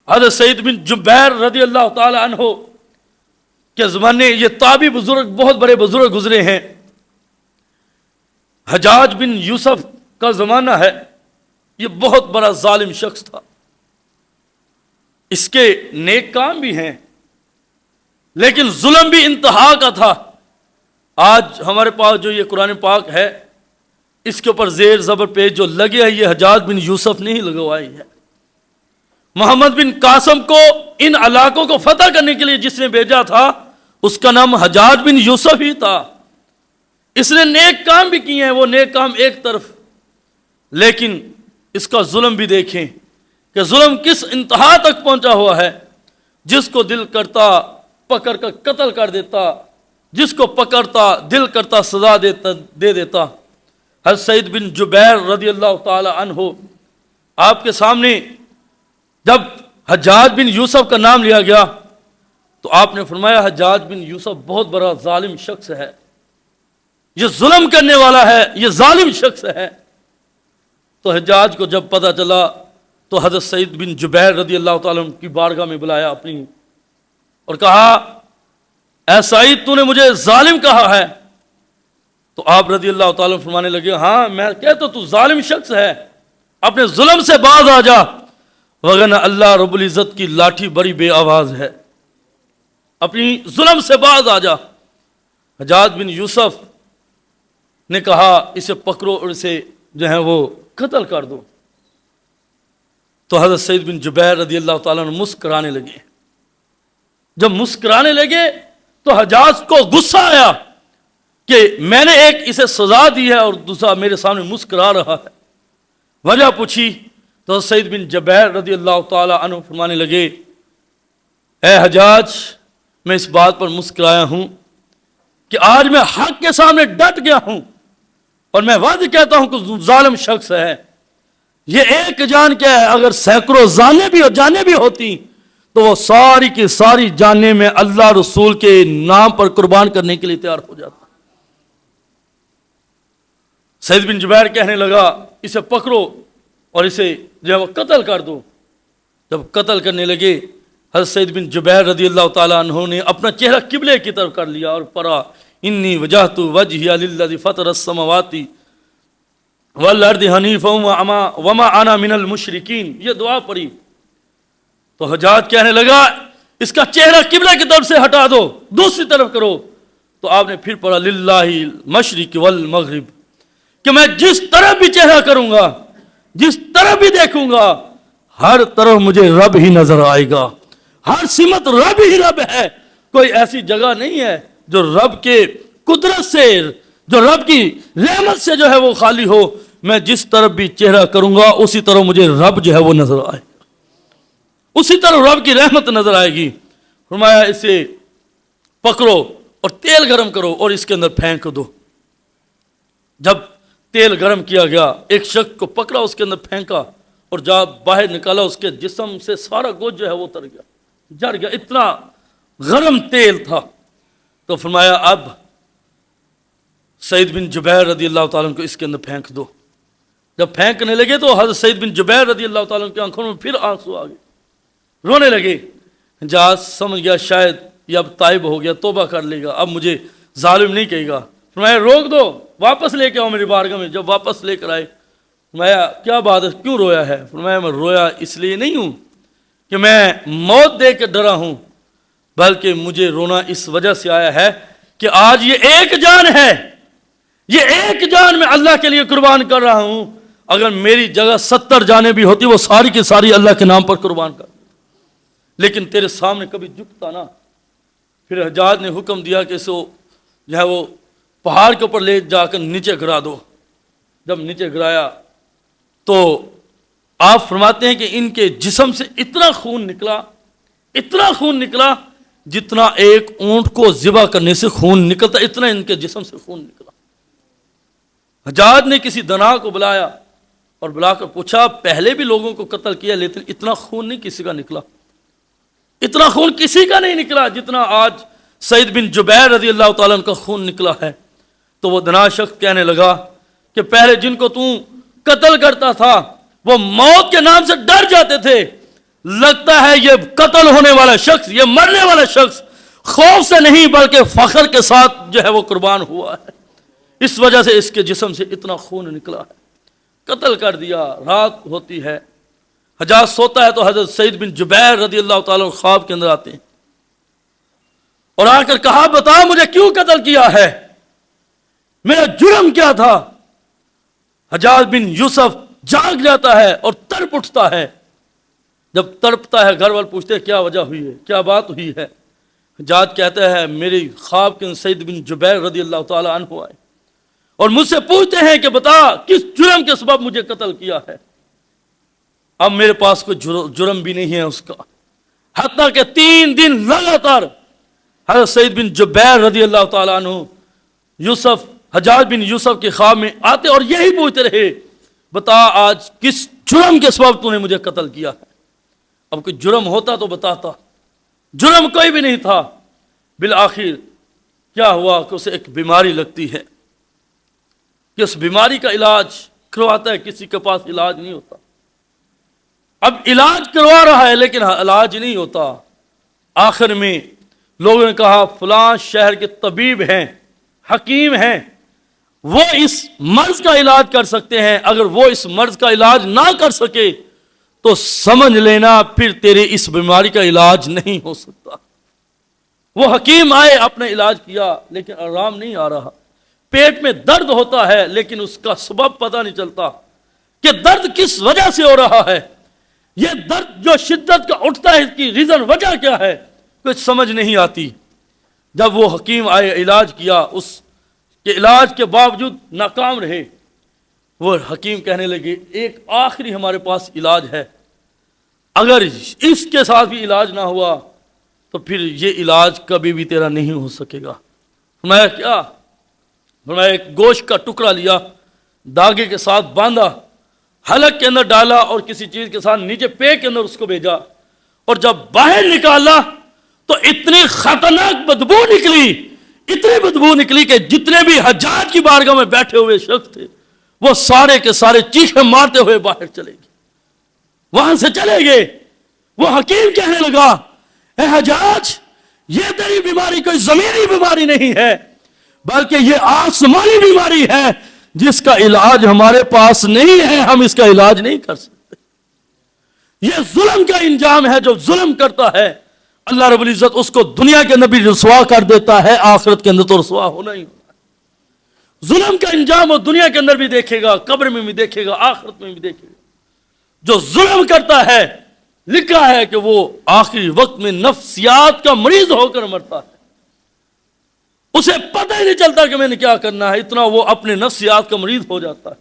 حضرت سعید بن جبیر رضی اللہ تعالی عنہ کے زمانے یہ تابعی بزرگ بہت بڑے بزرگ گزرے ہیں. حجاج بن یوسف کا زمانہ ہے. یہ بہت بڑا ظالم شخص تھا. اس کے نیک کام بھی ہیں لیکن ظلم بھی انتہا کا تھا. آج ہمارے پاس جو یہ قرآن پاک ہے اس کے اوپر زیر زبر پیج جو لگے ہیں یہ حجاج بن یوسف نے ہی لگوائی ہے. محمد بن قاسم کو ان علاقوں کو فتح کرنے کے لیے جس نے بھیجا تھا اس کا نام حجاج بن یوسف ہی تھا. اس نے نیک کام بھی کیے ہیں. وہ نیک کام ایک طرف لیکن اس کا ظلم بھی دیکھیں کہ ظلم کس انتہا تک پہنچا ہوا ہے. جس کو دل کرتا پکڑ کر قتل کر دیتا, جس کو پکڑتا دل کرتا سزا دے دیتا. حضرت سعید بن جبیر رضی اللہ تعالی عنہ آپ کے سامنے جب حجاج بن یوسف کا نام لیا گیا تو آپ نے فرمایا حجاج بن یوسف بہت بڑا ظالم شخص ہے, یہ ظلم کرنے والا ہے, یہ ظالم شخص ہے. تو حجاج کو جب پتہ چلا تو حضرت سعید بن جبیر رضی اللہ تعالیٰ عنہ کی بارگاہ میں بلایا اپنی اور کہا اے سعید تو نے مجھے ظالم کہا ہے. تو آپ رضی اللہ تعالیٰ عنہ فرمانے لگے ہاں میں کہتا تو ظالم شخص ہے, اپنے ظلم سے باز آ جا وگرنہ اللہ رب العزت کی لاٹھی بڑی بے آواز ہے. اپنی ظلم سے باز آ جا. حجاج بن یوسف نے کہا اسے پکڑو اور اسے جو ہے وہ قتل کر دو. تو حضرت سعید بن جبیر رضی اللہ تعالیٰ عنہ مسکرانے لگے. جب مسکرانے لگے تو حجاج کو غصہ آیا کہ میں نے ایک اسے سزا دی ہے اور دوسرا میرے سامنے مسکرا رہا ہے. وجہ پوچھی تو سعید بن جبیر رضی اللہ تعالیٰ عنہ فرمانے لگے اے حجاج میں اس بات پر مسکرایا ہوں کہ آج میں حق کے سامنے ڈٹ گیا ہوں اور میں واضح کہتا ہوں کہ ظالم شخص ہے. یہ ایک جان کیا ہے, اگر سینکڑوں جانیں بھی ہوتی تو وہ ساری کی ساری جانیں میں اللہ رسول کے نام پر قربان کرنے کے لیے تیار ہو جاتا. سعید بن جبیر کہنے لگا اسے پکڑو اور اسے جو ہے وہ قتل کر دو. جب قتل کرنے لگے حضرت سعید بن جبیر رضی اللہ تعالیٰ عنہ نے اپنا چہرہ قبلے کی طرف کر لیا اور پڑھا انی وجہت وجہی للذی فطر السماوات والارض حنیفا وما انا من المشرکین. یہ دعا پڑھی تو حجاج کہنے لگا اس کا چہرہ قبلہ کی طرف سے ہٹا دو, دوسری طرف کرو. تو آپ نے پھر پڑھا للہ المشرق والمغرب کہ میں جس طرف بھی چہرہ کروں گا جس طرف بھی دیکھوں گا ہر طرف مجھے رب ہی نظر آئے گا. ہر سمت رب ہی رب ہے. کوئی ایسی جگہ نہیں ہے جو رب کے قدرت سے جو رب کی رحمت سے جو ہے وہ خالی ہو. میں جس طرف بھی چہرہ کروں گا اسی طرف مجھے رب جو ہے وہ نظر آئے گا, اسی طرف رب کی رحمت نظر آئے گی. فرمایا اسے پکڑو اور تیل گرم کرو اور اس کے اندر پھینک دو. جب تیل گرم کیا گیا ایک شخص کو پکڑا اس کے اندر پھینکا اور جب باہر نکالا اس کے جسم سے سارا گوشت جو ہے وہ اتر گیا, جڑ گیا, اتنا گرم تیل تھا. تو فرمایا اب سعید بن جبیر رضی اللہ تعالیٰ عنہ کو اس کے اندر پھینک دو. جب پھینکنے لگے تو حضرت سعید بن جبیر رضی اللہ تعالیٰ عنہ کی آنکھوں میں پھر آنسو آ گئے, رونے لگے. حجاج سمجھ گیا شاید یہ اب تائب ہو گیا, توبہ کر لے گا, اب مجھے ظالم نہیں کہے گا. فرمایا روک دو, واپس لے کے آؤ میری بارگاہ میں. جب واپس لے کر آئے فرمایا کیا بات ہے, کیوں رویا ہے؟ فرمایا میں رویا اس لیے نہیں ہوں کہ میں موت دے کے ڈرا ہوں بلکہ مجھے رونا اس وجہ سے آیا ہے کہ آج یہ ایک جان ہے, یہ ایک جان میں اللہ کے لیے قربان کر رہا ہوں. اگر میری جگہ 70 جانیں بھی ہوتی وہ ساری کی ساری اللہ کے نام پر قربان کر, لیکن تیرے سامنے کبھی جھکتا نہ. پھر حجاج نے حکم دیا کہ اسے جو ہے وہ پہاڑ کے اوپر لے جا کر نیچے گرا دو. جب نیچے گرایا تو آپ فرماتے ہیں کہ ان کے جسم سے اتنا خون نکلا جتنا ایک اونٹ کو ذبح کرنے سے خون نکلتا, اتنا ان کے جسم سے خون نکلا. حجاج نے کسی دنا کو بلایا اور بلا کر پوچھا پہلے بھی لوگوں کو قتل کیا لیکن اتنا خون نہیں کسی کا نکلا, اتنا خون کسی کا نہیں نکلا جتنا آج سعید بن جبیر رضی اللہ تعالیٰ عنہ کا خون نکلا ہے. تو وہ دنا شخص کہنے لگا کہ پہلے جن کو تو قتل کرتا تھا وہ موت کے نام سے ڈر جاتے تھے, لگتا ہے یہ قتل ہونے والا شخص، یہ مرنے والا شخص خوف سے نہیں بلکہ فخر کے ساتھ جو ہے وہ قربان ہوا ہے، اس وجہ سے اس کے جسم سے اتنا خون نکلا ہے، قتل کر دیا۔ رات ہوتی ہے، حجاج سوتا ہے تو حضرت سعید بن جبیر رضی اللہ تعالیٰ عنہ خواب کے اندر آتے ہیں اور آ کر کہا بتا مجھے کیوں قتل کیا ہے، میرا جرم کیا تھا؟ حجاج بن یوسف جاگ جاتا ہے اور تڑپ اٹھتا ہے۔ جب تڑپتا ہے گھر والے پوچھتے ہیں کیا وجہ ہوئی ہے، کیا بات ہوئی ہے؟ حجاج کہتا ہے میری خواب کے سعید بن جبیر رضی اللہ تعالیٰ عنہ آئے اور مجھ سے پوچھتے ہیں کہ بتا کس جرم کے سبب مجھے قتل کیا ہے۔ اب میرے پاس کوئی جرم بھی نہیں ہے اس کا، حتیٰ کہ 3 دن لگاتار حضرت سعید بن جبیر رضی اللہ تعالیٰ عنہ حجاج بن یوسف کے خواب میں آتے اور یہی پوچھتے رہے بتا آج کس جرم کے سبب تو نے مجھے قتل کیا ہے۔ اب کوئی جرم ہوتا تو بتاتا، جرم کوئی بھی نہیں تھا۔ بالآخر کیا ہوا کہ اسے ایک بیماری لگتی ہے کہ اس بیماری کا علاج کرواتا ہے، کسی کے پاس علاج نہیں ہوتا۔ اب علاج کروا رہا ہے لیکن علاج نہیں ہوتا۔ آخر میں لوگوں نے کہا فلاں شہر کے طبیب ہیں، حکیم ہیں، وہ اس مرض کا علاج کر سکتے ہیں، اگر وہ اس مرض کا علاج نہ کر سکے تو سمجھ لینا پھر تیرے اس بیماری کا علاج نہیں ہو سکتا۔ وہ حکیم آئے، اپنے علاج کیا لیکن آرام نہیں آ رہا، پیٹ میں درد ہوتا ہے لیکن اس کا سبب پتہ نہیں چلتا کہ درد کس وجہ سے ہو رہا ہے، یہ درد جو شدت کا اٹھتا ہے اس کی ریزن وجہ کیا ہے، کچھ سمجھ نہیں آتی۔ جب وہ حکیم آئے، علاج کیا، اس کے علاج کے باوجود ناکام رہے۔ وہ حکیم کہنے لگے ایک آخری ہمارے پاس علاج ہے، اگر اس کے ساتھ بھی علاج نہ ہوا تو پھر یہ علاج کبھی بھی تیرا نہیں ہو سکے گا۔ فرمایا کیا؟ فرمایا ایک گوشت کا ٹکڑا لیا، داغے کے ساتھ باندھا، حلق کے اندر ڈالا اور کسی چیز کے ساتھ نیچے پیٹ کے اندر اس کو بھیجا، اور جب باہر نکالا تو اتنی خطرناک بدبو نکلی، اتنی بدبو نکلی کہ جتنے بھی حجاج کی بارگاہ میں بیٹھے ہوئے شخص تھے وہ سارے کے سارے چیخیں مارتے ہوئے باہر چلے گئے، وہاں سے چلے گئے۔ وہ حکیم کہنے لگا اے حجاج، یہ تیری بیماری کوئی زمینی بیماری نہیں ہے بلکہ یہ آسمانی بیماری ہے جس کا علاج ہمارے پاس نہیں ہے، ہم اس کا علاج نہیں کر سکتے۔ یہ ظلم کا انجام ہے، جو ظلم کرتا ہے اللہ رب العزت اس کو دنیا کے اندر بھی رسوا کر دیتا ہے، آخرت کے اندر تو رسوا ہونا ہی ہونا۔ ظلم کا انجام وہ دنیا کے اندر بھی دیکھے گا، قبر میں بھی دیکھے گا، آخرت میں بھی دیکھے گا۔ جو ظلم کرتا ہے لکھا ہے کہ وہ آخری وقت میں نفسیات کا مریض ہو کر مرتا ہے، اسے پتہ ہی نہیں چلتا کہ میں نے کیا کرنا ہے، اتنا وہ اپنے نفسیات کا مریض ہو جاتا ہے۔